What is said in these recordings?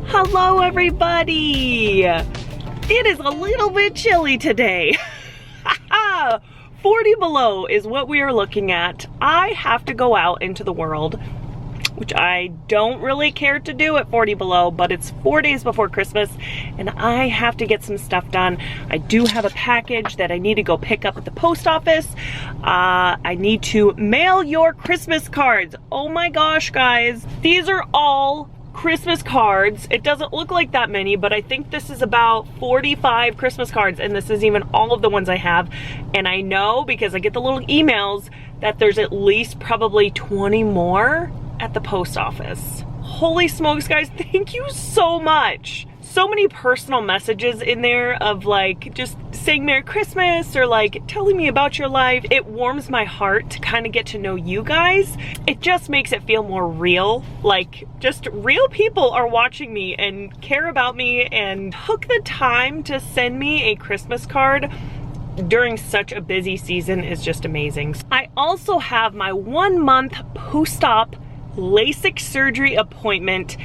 Hello everybody! It is a little bit chilly today. 40 below is what we are looking at. I have to go out into the world, which I don't really care to do at 40 below, but it's 4 days before Christmas and I have to get some stuff done. I do have a package that I need to go pick up at the post office. I need to mail your Christmas cards. Oh my gosh, guys. These are all Christmas cards. It doesn't look like that many, but I think this is about 45 Christmas cards, and this is even all of the ones I have. And I know, because I get the little emails, that there's at least probably 20 more at the post office. Holy smokes, guys, thank you so much. So many personal messages in there of like just saying Merry Christmas or like telling me about your life. It warms my heart to kind of get to know you guys. It just makes it feel more real. Like just real people are watching me and care about me and took the time to send me a Christmas card during such a busy season is just amazing. I also have my 1 month post-op LASIK surgery appointment.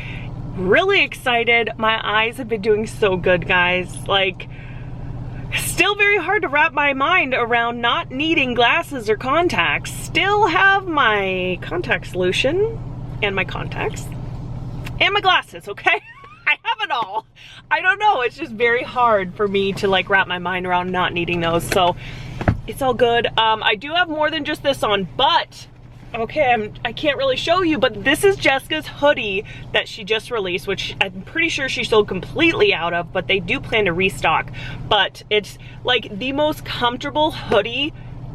Really excited. My eyes have been doing so good, guys. Like, still very hard to wrap my mind around not needing glasses or contacts. Still have my contact solution and my contacts and my glasses, okay? I have it all. I don't know, it's just very hard for me to like wrap my mind around not needing those, so it's all good. I do have more than just this on, but okay, I can't really show you, but this is Jessica's hoodie that she just released, which I'm pretty sure she sold completely out of, but they do plan to restock. But it's like the most comfortable hoodie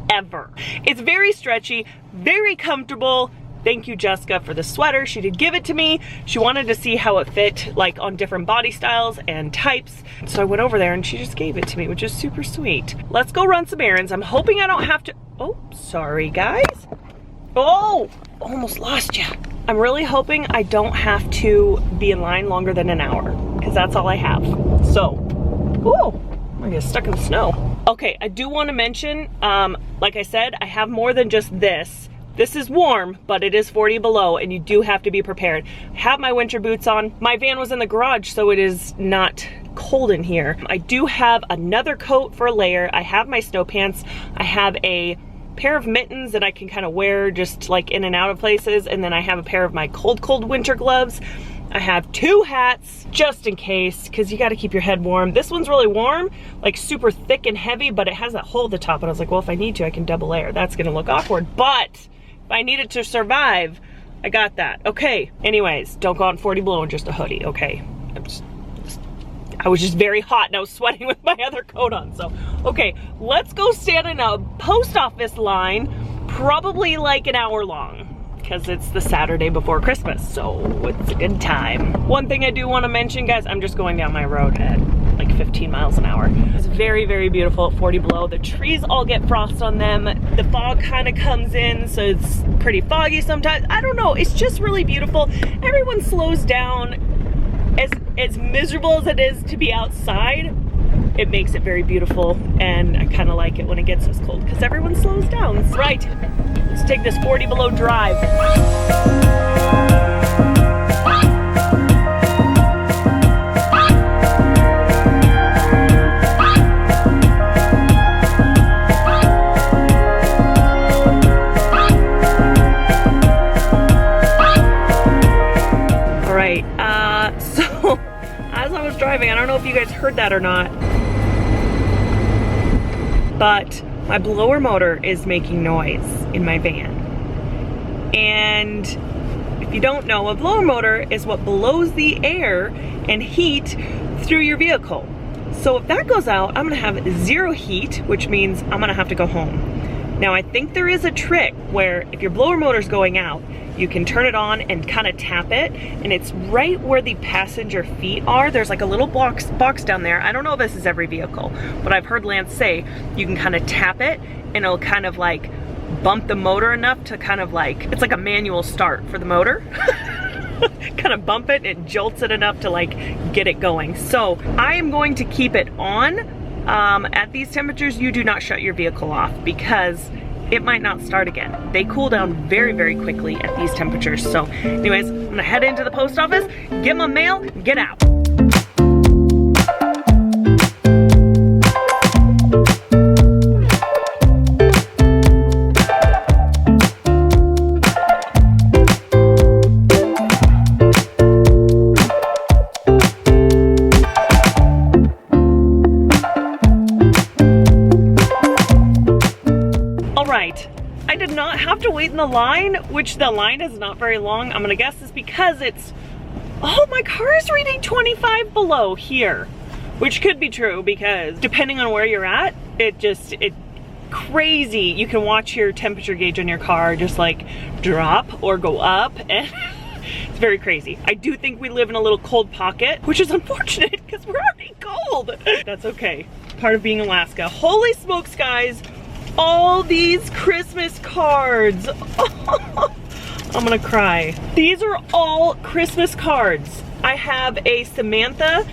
ever. It's very stretchy, very comfortable. Thank you, Jessica, for the sweater. She did give it to me. She wanted to see how it fit like on different body styles and types. So I went over there and she just gave it to me, which is super sweet. Let's go run some errands. I'm hoping I don't have to, oh, sorry guys. Oh, almost lost you. I'm really hoping I don't have to be in line longer than an hour, because that's all I have. So, oh, I get stuck in the snow. Okay, I do want to mention, like I said, I have more than just this. This is warm, but it is 40 below, and you do have to be prepared. I have my winter boots on. My van was in the garage, so it is not cold in here. I do have another coat for a layer. I have my snow pants. I have a pair of mittens that I can kind of wear just like in and out of places, and then I have a pair of my cold winter gloves. I have 2 hats just in case, because you got to keep your head warm. This one's really warm, like super thick and heavy, but it has that hole at the top, and I was like, well, if I need to, I can double layer. That's gonna look awkward, but if I needed to survive, I got that. Okay, anyways, don't go out in 40 below in just a hoodie, okay? I was just very hot and I was sweating with my other coat on, so. Okay, let's go stand in a post office line, probably like an hour long, because it's the Saturday before Christmas, so it's a good time. One thing I do want to mention, guys, I'm just going down my road at like 15 miles an hour. It's very, very beautiful at 40 below. The trees all get frost on them. The fog kind of comes in, so it's pretty foggy sometimes. I don't know, it's just really beautiful. Everyone slows down. As miserable as it is to be outside, it makes it very beautiful, and I kind of like it when it gets this cold because everyone slows down. Right, let's take this 40 below drive. So as I was driving, I don't know if you guys heard that or not, but my blower motor is making noise in my van. And if you don't know, a blower motor is what blows the air and heat through your vehicle. So if that goes out, I'm gonna have 0 heat, which means I'm gonna have to go home. Now I think there is a trick where if your blower motor's going out, you can turn it on and kind of tap it, and it's right where the passenger feet are. There's like a little box down there. I don't know if this is every vehicle, but I've heard Lance say you can kind of tap it and it'll kind of like bump the motor enough to kind of like, it's like a manual start for the motor. kind of bump it, it jolts it enough to like get it going. So I am going to keep it on. At these temperatures, you do not shut your vehicle off because it might not start again. They cool down very, very quickly at these temperatures. So anyways, I'm gonna head into the post office, get my mail, get out. I did not have to wait in the line, which the line is not very long. I'm gonna guess it's because it's, oh, my car is reading 25 below here, which could be true because depending on where you're at, it crazy. You can watch your temperature gauge on your car just like drop or go up, and it's very crazy. I do think we live in a little cold pocket, which is unfortunate because we're already cold. That's okay, part of being Alaska. Holy smokes, guys. All these Christmas cards. I'm gonna cry. These are all Christmas cards. I have a Samantha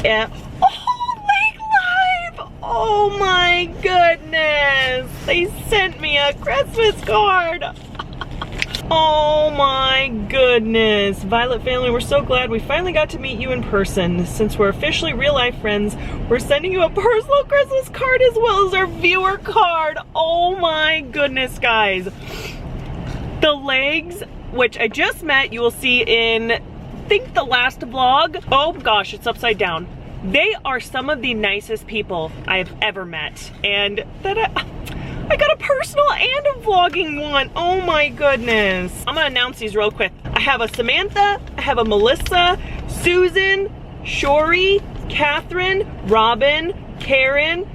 and Lake Live. Oh my goodness. They sent me a Christmas card. Oh my goodness. Violett family, we're so glad we finally got to meet you in person. Since we're officially real life friends, we're sending you a personal Christmas card as well as our viewer card. Oh my goodness, guys. The legs, which I just met, you will see in, I think, the last vlog. Oh gosh, it's upside down. They are some of the nicest people I've ever met. And that I got a personal and a vlogging one. Oh my goodness. I'm gonna announce these real quick. I have a Samantha, I have a Melissa, Susan, Shori, Catherine, Robin, Karen,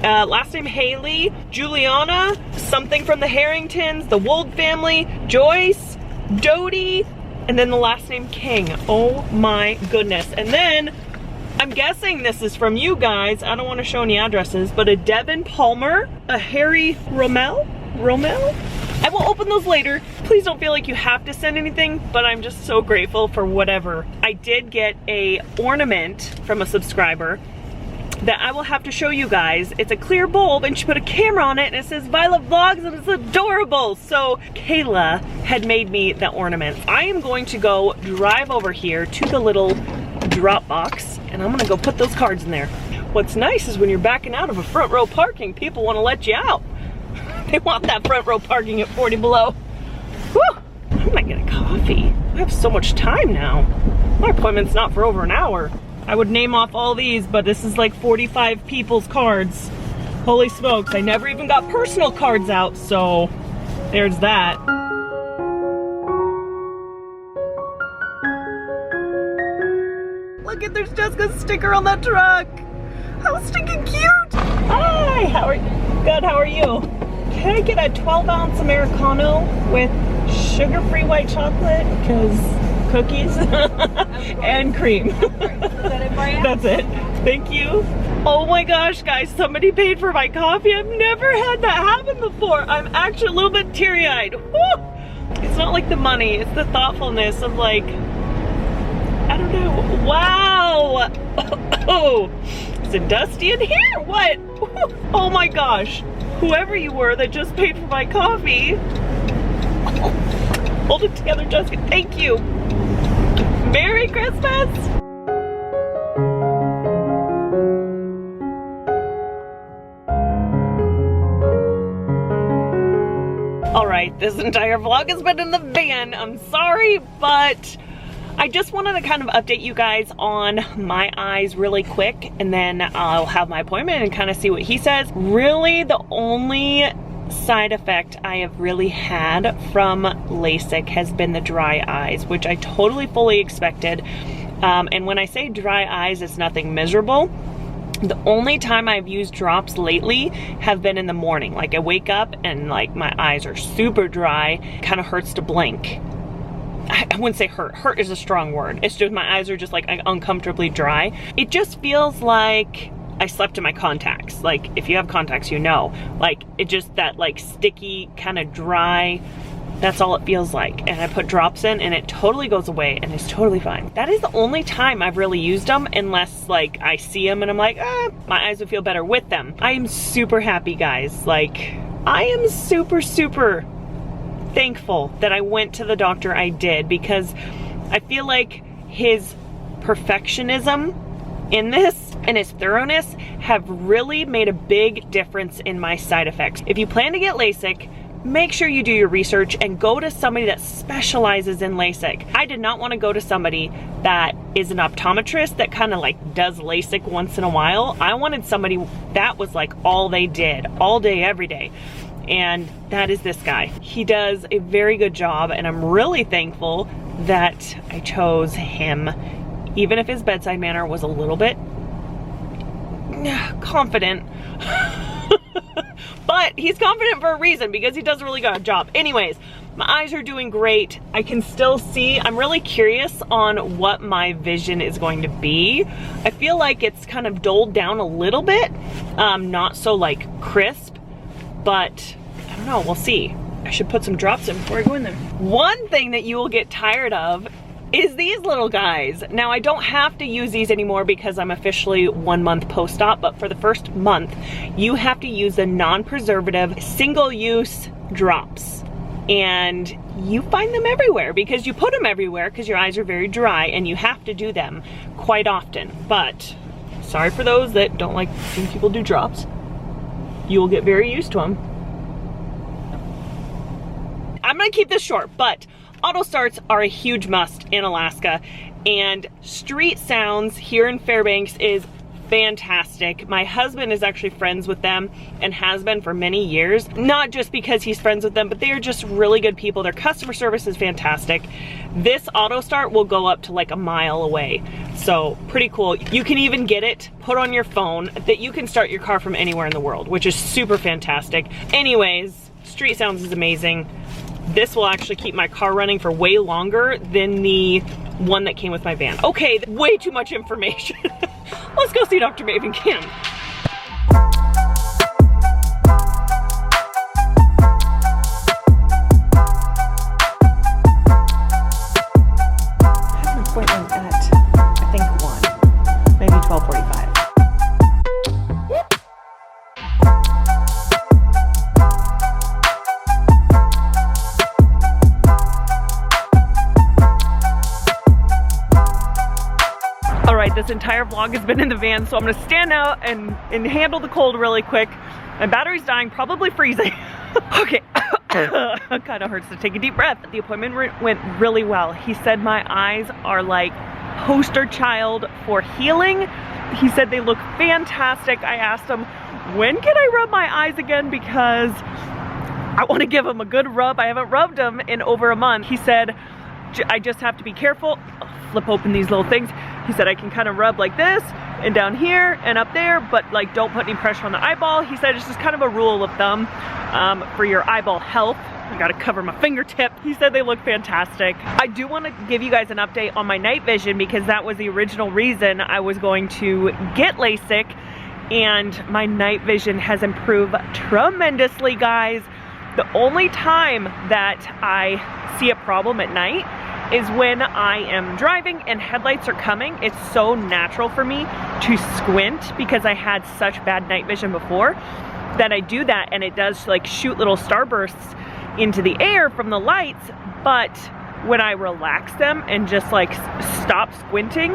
last name Haley, Juliana, something from the Harringtons, the Wold family, Joyce, Dodie, and then the last name King. Oh my goodness. And then I'm guessing this is from you guys. I don't want to show any addresses, but a Devin Palmer, a Harry Rommel. I will open those later. Please don't feel like you have to send anything, but I'm just so grateful for whatever. I did get a ornament from a subscriber that I will have to show you guys. It's a clear bulb and she put a camera on it and it says Violett Vlogs and it's adorable. So Kayla had made me the ornament. I am going to go drive over here to the little drop box and I'm gonna go put those cards in there. What's nice is when you're backing out of a front row parking, people want to let you out. They want that front row parking at 40 below. Whew, I might get a coffee. I have so much time now. My appointment's not for over an hour. I would name off all these, but this is like 45 people's cards. Holy smokes, I never even got personal cards out, so there's that. Look at, there's Jessica's sticker on that truck. How stinking cute. Hi, how are you? Good, how are you? Can I get a 12-ounce Americano with sugar-free white chocolate? Because cookies and cream. That's it. Thank you. Oh my gosh, guys, somebody paid for my coffee. I've never had that happen before. I'm actually a little bit teary-eyed. It's not like the money, it's the thoughtfulness of like, I don't know. Wow. Oh, is it dusty in here? What? Oh my gosh. Whoever you were that just paid for my coffee. Hold it together, Jessica. Thank you. Merry Christmas. All right, this entire vlog has been in the van. I'm sorry, but I just wanted to kind of update you guys on my eyes really quick, and then I'll have my appointment and kind of see what he says. Really, the only side effect I have really had from LASIK has been the dry eyes, which I totally fully expected. And when I say dry eyes, it's nothing miserable. The only time I've used drops lately have been in the morning. Like I wake up and like my eyes are super dry, kind of hurts to blink. I wouldn't say hurt. Hurt is a strong word. It's just my eyes are just like uncomfortably dry. It just feels like I slept in my contacts. Like if you have contacts, you know. Like it just that like sticky kind of dry. That's all it feels like. And I put drops in and it totally goes away and it's totally fine. That is the only time I've really used them, unless like I see them and I'm like, my eyes would feel better with them. I am super happy, guys. Like, I am super, super thankful that I went to the doctor I did, because I feel like his perfectionism in this and his thoroughness have really made a big difference in my side effects. If you plan to get LASIK, make sure you do your research and go to somebody that specializes in LASIK. I did not want to go to somebody that is an optometrist that kind of like does LASIK once in a while. I wanted somebody that was like all they did, all day, every day. And that is this guy. He does a very good job, and I'm really thankful that I chose him, even if his bedside manner was a little bit confident. But he's confident for a reason, because he does a really good job. Anyways, my eyes are doing great. I can still see. I'm really curious on what my vision is going to be. I feel like it's kind of dulled down a little bit. Not so like crisp, but I don't know, we'll see. I should put some drops in before I go in there. One thing that you will get tired of is these little guys. Now, I don't have to use these anymore because I'm officially 1 month post-op, but for the first month, you have to use the non-preservative single-use drops. And you find them everywhere because you put them everywhere because your eyes are very dry and you have to do them quite often. But sorry for those that don't like seeing people do drops. You will get very used to them. I'm gonna keep this short, but auto starts are a huge must in Alaska, and street sounds here in Fairbanks is fantastic. My husband is actually friends with them and has been for many years. Not just because he's friends with them, but they are just really good people. Their customer service is fantastic. This auto start will go up to like a mile away. So pretty cool. You can even get it put on your phone that you can start your car from anywhere in the world, which is super fantastic. Anyways, street sounds is amazing. This will actually keep my car running for way longer than the one that came with my van. Okay, way too much information. Let's go see Dr. Maven Kim. I have an appointment at, I think 1, maybe 12:45. This entire vlog has been in the van, so I'm gonna stand out and handle the cold really quick. My battery's dying, probably freezing. Okay, it kind of hurts to take a deep breath. The appointment went really well. He said my eyes are like poster child for healing. He said they look fantastic. I asked him, when can I rub my eyes again? Because I want to give them a good rub. I haven't rubbed them in over a month. He said, I just have to be careful. I'll flip open these little things. He said I can kind of rub like this and down here and up there, but like don't put any pressure on the eyeball. He said it's just kind of a rule of thumb for your eyeball health. You gotta cover my fingertip. He said they look fantastic. I do want to give you guys an update on my night vision, because that was the original reason I was going to get LASIK, and my night vision has improved tremendously, guys. The only time that I see a problem at night is when I am driving and headlights are coming. It's so natural for me to squint because I had such bad night vision before that I do that, and it does like shoot little starbursts into the air from the lights. But when I relax them and just like stop squinting,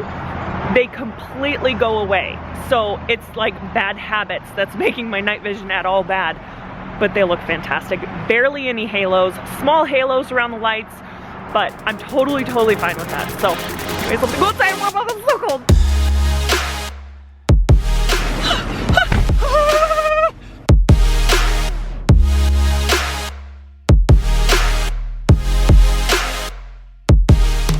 they completely go away. So it's like bad habits that's making my night vision at all bad, but they look fantastic. Barely any halos, small halos around the lights, but I'm totally fine with that. So, anyways, let's go outside and warm up. It's so cold.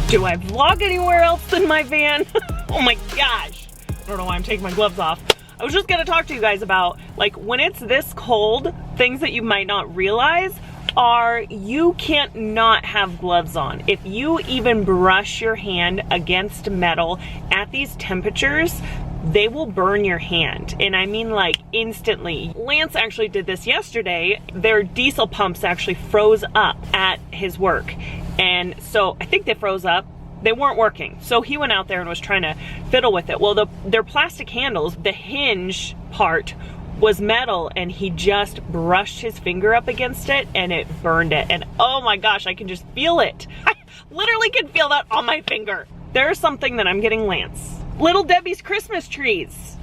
Do I vlog anywhere else than my van? Oh my gosh. I don't know why I'm taking my gloves off. I was just gonna talk to you guys about, like, when it's this cold, things that you might not realize are you can't not have gloves on. If you even brush your hand against metal at these temperatures, they will burn your hand. And I mean like instantly. Lance actually did this yesterday. Their diesel pumps actually froze up at his work. And so I think they froze up. They weren't working. So he went out there and was trying to fiddle with it. Well, their plastic handles, the hinge part was metal, and he just brushed his finger up against it and it burned it. And oh my gosh, I can just feel it. I literally can feel that on my finger. There's something that I'm getting Lance. Little Debbie's Christmas trees.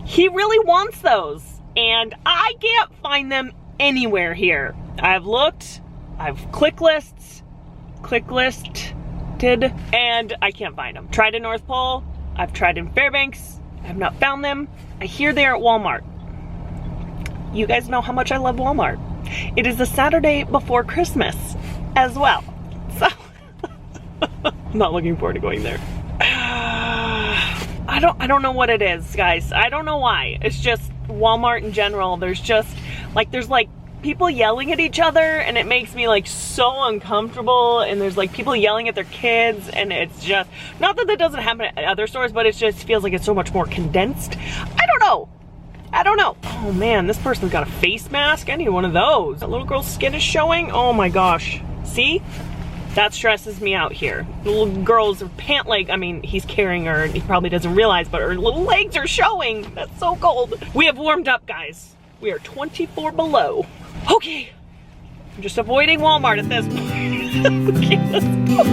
He really wants those, and I can't find them anywhere here. I've looked, I've click listed, and I can't find them. Tried in North Pole, I've tried in Fairbanks, I have not found them. I hear they are at Walmart. You guys know how much I love Walmart. It is the Saturday before Christmas as well. So, I'm not looking forward to going there. I don't know what it is, guys. I don't know why. It's just Walmart in general. There's like people yelling at each other, and it makes me like so uncomfortable. And there's like people yelling at their kids, and it's just, not that that doesn't happen at other stores, but it just feels like it's so much more condensed. I don't know. Oh man, this person's got a face mask. I need one of those. That little girl's skin is showing. Oh my gosh. See? That stresses me out here. The little girl's pant leg, I mean, he's carrying her and he probably doesn't realize, but her little legs are showing. That's so cold. We have warmed up, guys. We are 24 below. Okay. I'm just avoiding Walmart at this point. Okay, let's go.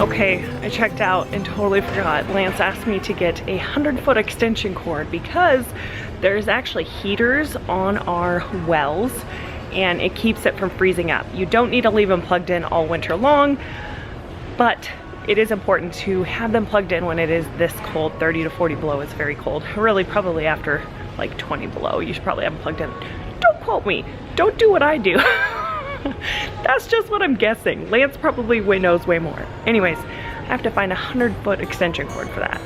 Okay, I checked out and totally forgot. Lance asked me to get a 100-foot extension cord because there's actually heaters on our wells and it keeps it from freezing up. You don't need to leave them plugged in all winter long, but it is important to have them plugged in when it is this cold. 30 to 40 below is very cold. Really, probably after like 20 below, you should probably have them plugged in. Don't quote me. Don't do what I do. That's just what I'm guessing. Lance probably knows way more. Anyways, I have to find a 100-foot extension cord for that.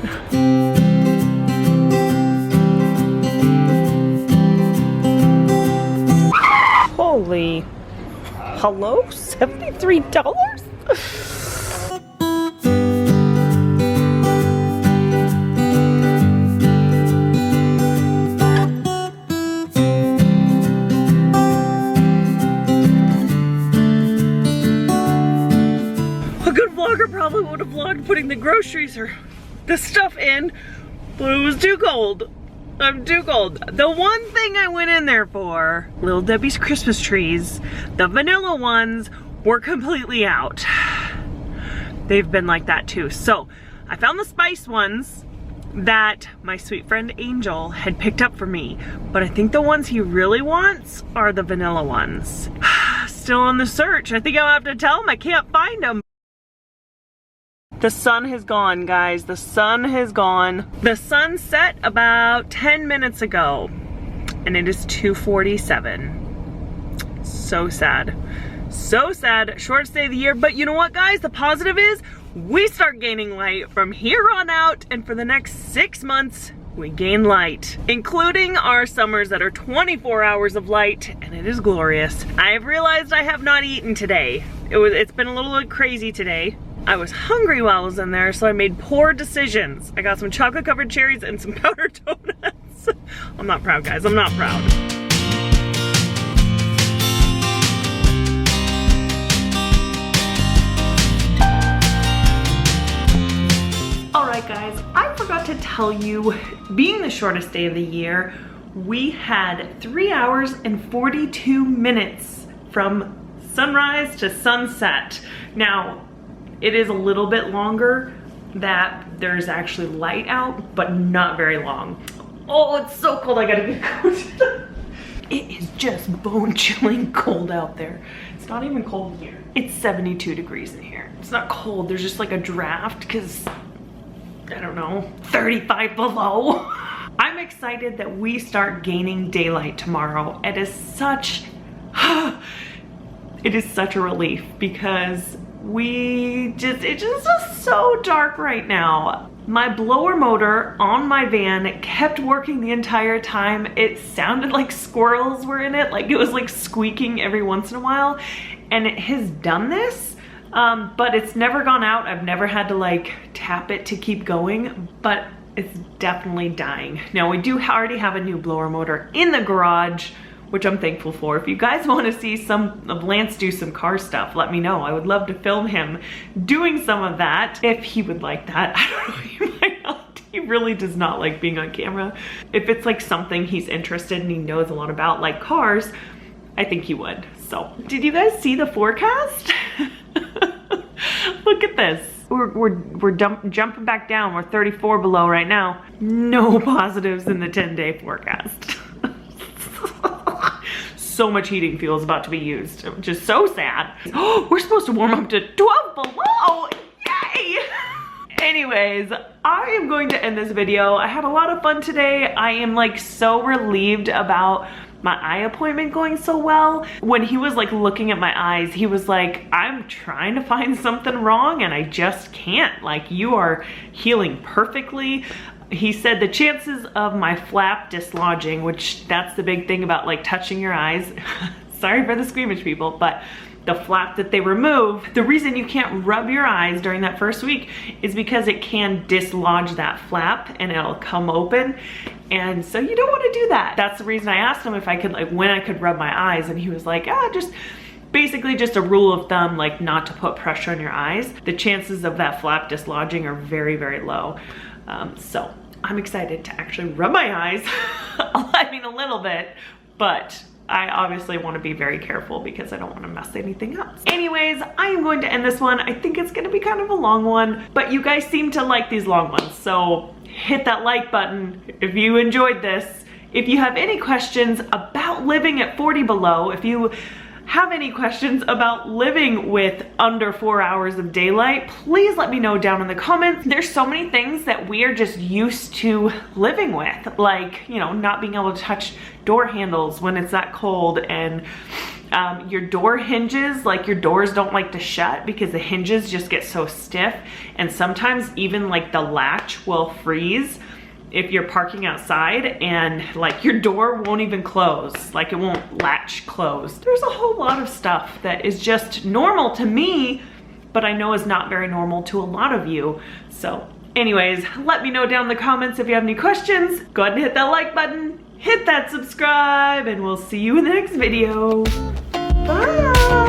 Holy, hello? $73? Probably would have vlogged putting the groceries or the stuff in, but it was too cold. I'm too cold. The one thing I went in there for, Little Debbie's Christmas trees, the vanilla ones were completely out. They've been like that too. So I found the spice ones that my sweet friend Angel had picked up for me, but I think the ones he really wants are the vanilla ones. Still on the search. I think I'll have to tell him I can't find them. The sun has gone, guys. The sun has gone. The sun set about 10 minutes ago, and it is 2:47. So sad. So sad. Shortest day of the year, but you know what, guys? The positive is we start gaining light from here on out, and for the next 6 months, we gain light, including our summers that are 24 hours of light, and it is glorious. I have realized I have not eaten today. It's been a little bit crazy today. I was hungry while I was in there, so I made poor decisions. I got some chocolate covered cherries and some powdered donuts. I'm not proud, guys, I'm not proud. Alright guys, I forgot to tell you, being the shortest day of the year, we had 3 hours and 42 minutes from sunrise to sunset. Now, it is a little bit longer that there's actually light out, but not very long. Oh, it's so cold, I gotta get coat. It is just bone-chilling cold out there. It's not even cold here. It's 72 degrees in here. It's not cold, there's just like a draft, because I don't know, 35 below. I'm excited that we start gaining daylight tomorrow. It is such a relief because it's just so dark right now. My blower motor on my van kept working the entire time. It sounded like squirrels were in it, like it was like squeaking every once in a while, and it has done this. But it's never gone out. I've never had to like tap it to keep going, but it's definitely dying. Now we do already have a new blower motor in the garage, which I'm thankful for. If you guys want to see some of Lance do some car stuff, let me know. I would love to film him doing some of that if he would like that. I don't know, he might not. He really does not like being on camera. If it's like something he's interested and he knows a lot about, like cars, I think he would. So, did you guys see the forecast? Look at this. We're jumping back down. We're 34 below right now. No positives in the 10-day forecast. So much heating fuel is about to be used, which is so sad. Oh, we're supposed to warm up to 12 below. Yay! Anyways, I am going to end this video. I had a lot of fun today. I am like so relieved about my eye appointment going so well. When he was like looking at my eyes, he was like, I'm trying to find something wrong and I just can't. Like, you are healing perfectly. He said the chances of my flap dislodging, which that's the big thing about like touching your eyes. Sorry for the squeamish people, but the flap that they remove, the reason you can't rub your eyes during that first week is because it can dislodge that flap and it'll come open. And so you don't want to do that. That's the reason I asked him if I could, like, when I could rub my eyes, and he was like, just basically just a rule of thumb, like not to put pressure on your eyes. The chances of that flap dislodging are very, very low. So I'm excited to actually rub my eyes. I mean, a little bit, but I obviously want to be very careful because I don't want to mess anything up. Anyways, I am going to end this one. I think it's going to be kind of a long one, but you guys seem to like these long ones. So hit that like button if you enjoyed this. If you have any questions about living at 40 below, if you have any questions about living with under 4 hours of daylight, please let me know down in the comments. There's so many things that we are just used to living with, like, you know, not being able to touch door handles when it's that cold, and your door hinges, like your doors don't like to shut because the hinges just get so stiff, and sometimes even like the latch will freeze if you're parking outside and like your door won't even close, like it won't latch closed. There's a whole lot of stuff that is just normal to me, but I know is not very normal to a lot of you. So anyways, let me know down in the comments if you have any questions. Go ahead and hit that like button, hit that subscribe, and we'll see you in the next video. Bye.